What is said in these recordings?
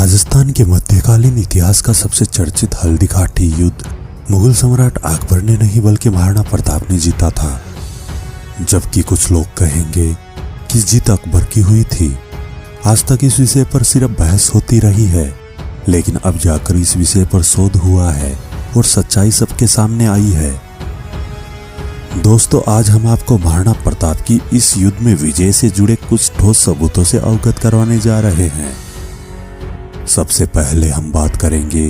राजस्थान के मध्यकालीन इतिहास का सबसे चर्चित हल्दी घाटी युद्ध मुगल सम्राट अकबर ने नहीं बल्कि महाराणा प्रताप ने जीता था। जबकि कुछ लोग कहेंगे कि जीत अकबर की हुई थी। आज तक इस विषय पर सिर्फ बहस होती रही है, लेकिन अब जाकर इस विषय पर शोध हुआ है और सच्चाई सबके सामने आई है। दोस्तों, आज हम आपको महाराणा प्रताप की इस युद्ध में विजय से जुड़े कुछ ठोस सबूतों से अवगत करवाने जा रहे हैं। सबसे पहले हम बात करेंगे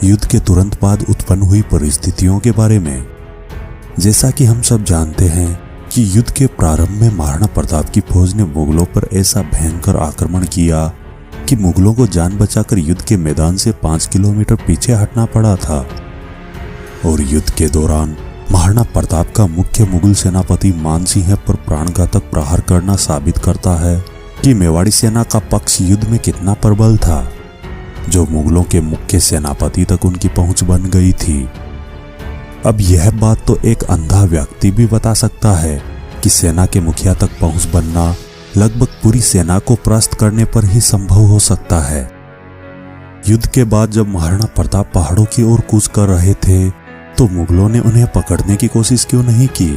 युद्ध के तुरंत बाद उत्पन्न हुई परिस्थितियों के बारे में। जैसा कि हम सब जानते हैं कि युद्ध के प्रारंभ में महाराणा प्रताप की फौज ने मुगलों पर ऐसा भयंकर आक्रमण किया कि मुगलों को जान बचाकर युद्ध के मैदान से 5 किलोमीटर पीछे हटना पड़ा था। और युद्ध के दौरान महाराणा प्रताप का मुख्य मुगल सेनापति मानसिंह पर प्राणघातक प्रहार करना साबित करता है कि मेवाड़ी सेना का पक्ष युद्ध में कितना प्रबल था, जो मुगलों के मुख्य सेनापति तक उनकी पहुंच बन गई थी। अब यह बात तो एक अंधा व्यक्ति भी बता सकता है कि सेना के मुखिया तक पहुंच बनना लगभग पूरी सेना को परास्त करने पर ही संभव हो सकता है। युद्ध के बाद जब महाराणा प्रताप पहाड़ों की ओर कूच कर रहे थे तो मुगलों ने उन्हें पकड़ने की कोशिश क्यों नहीं की?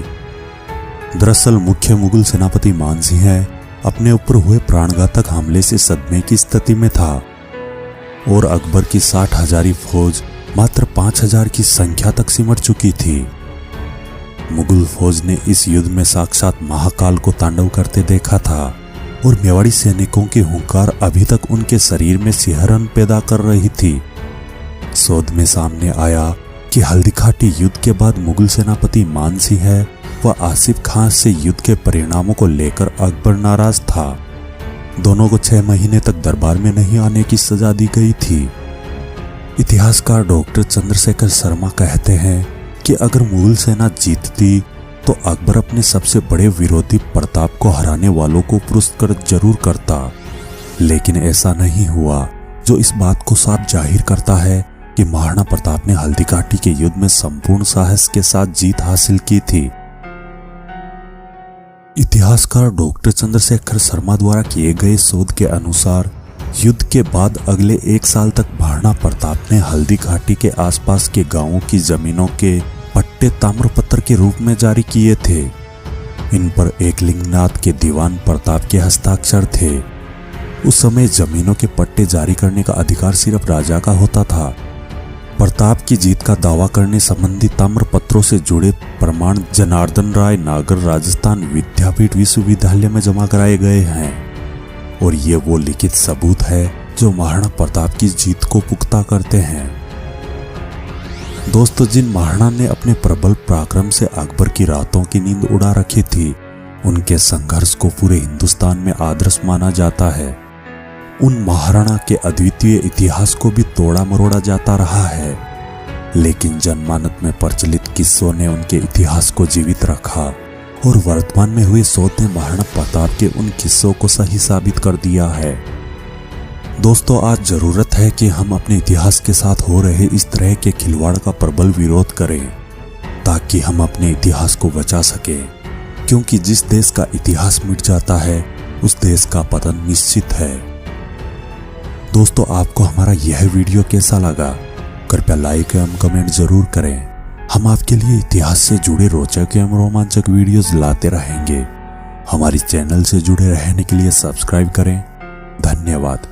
दरअसल मुख्य मुगल सेनापति मानसिंह अपने ऊपर हुए प्राणघातक हमले से सदमे की स्थिति में था और अकबर की 60,000 फौज मात्र 5,000 की संख्या तक सिमट चुकी थी। मुगल फौज ने इस युद्ध में साक्षात महाकाल को तांडव करते देखा था और मेवाड़ी सैनिकों की हुंकार अभी तक उनके शरीर में सिहरन पैदा कर रही थी। शोध में सामने आया कि हल्दी घाटी युद्ध के बाद मुगल सेनापति मानसिंह व आसिफ खान से युद्ध के परिणामों को लेकर अकबर नाराज था। दोनों को 6 महीने तक दरबार में नहीं आने की सजा दी गई थी। इतिहासकार डॉक्टर चंद्रशेखर शर्मा कहते हैं कि अगर मुगल सेना जीतती तो अकबर अपने सबसे बड़े विरोधी प्रताप को हराने वालों को पुरस्कृत जरूर करता, लेकिन ऐसा नहीं हुआ, जो इस बात को साफ जाहिर करता है कि महाराणा प्रताप ने हल्दी घाटी के युद्ध में संपूर्ण साहस के साथ जीत हासिल की थी। इतिहासकार डॉक्टर चंद्रशेखर शर्मा द्वारा किए गए शोध के अनुसार युद्ध के बाद अगले 1 साल तक महाराणा प्रताप ने हल्दी घाटी के आसपास के गांवों की जमीनों के पट्टे ताम्रपत्र के रूप में जारी किए थे। इन पर एकलिंगनाथ के दीवान प्रताप के हस्ताक्षर थे। उस समय जमीनों के पट्टे जारी करने का अधिकार सिर्फ राजा का होता था। प्रताप की जीत का दावा करने संबंधी ताम्रपत्रों से जुड़े प्रमाण जनार्दन राय नागर राजस्थान विद्यापीठ विश्वविद्यालय में जमा कराए गए हैं और ये वो लिखित सबूत है जो महाराणा प्रताप की जीत को पुख्ता करते हैं। दोस्तों, जिन महाराणा ने अपने प्रबल पराक्रम से अकबर की रातों की नींद उड़ा रखी थी, उनके संघर्ष को पूरे हिंदुस्तान में आदर्श माना जाता है। उन महाराणा के अद्वितीय इतिहास को भी तोड़ा मरोड़ा जाता रहा है, लेकिन जनमानस में प्रचलित किस्सों ने उनके इतिहास को जीवित रखा और वर्तमान में हुए शोध ने महाराणा प्रताप के उन किस्सों को सही साबित कर दिया है। दोस्तों, आज जरूरत है कि हम अपने इतिहास के साथ हो रहे इस तरह के खिलवाड़ का प्रबल विरोध करें, ताकि हम अपने इतिहास को बचा सकें, क्योंकि जिस देश का इतिहास मिट जाता है उस देश का पतन निश्चित है। दोस्तों, आपको हमारा यह वीडियो कैसा लगा? कृपया लाइक एवं कमेंट जरूर करें। हम आपके लिए इतिहास से जुड़े रोचक एवं रोमांचक वीडियोस लाते रहेंगे। हमारे चैनल से जुड़े रहने के लिए सब्सक्राइब करें। धन्यवाद।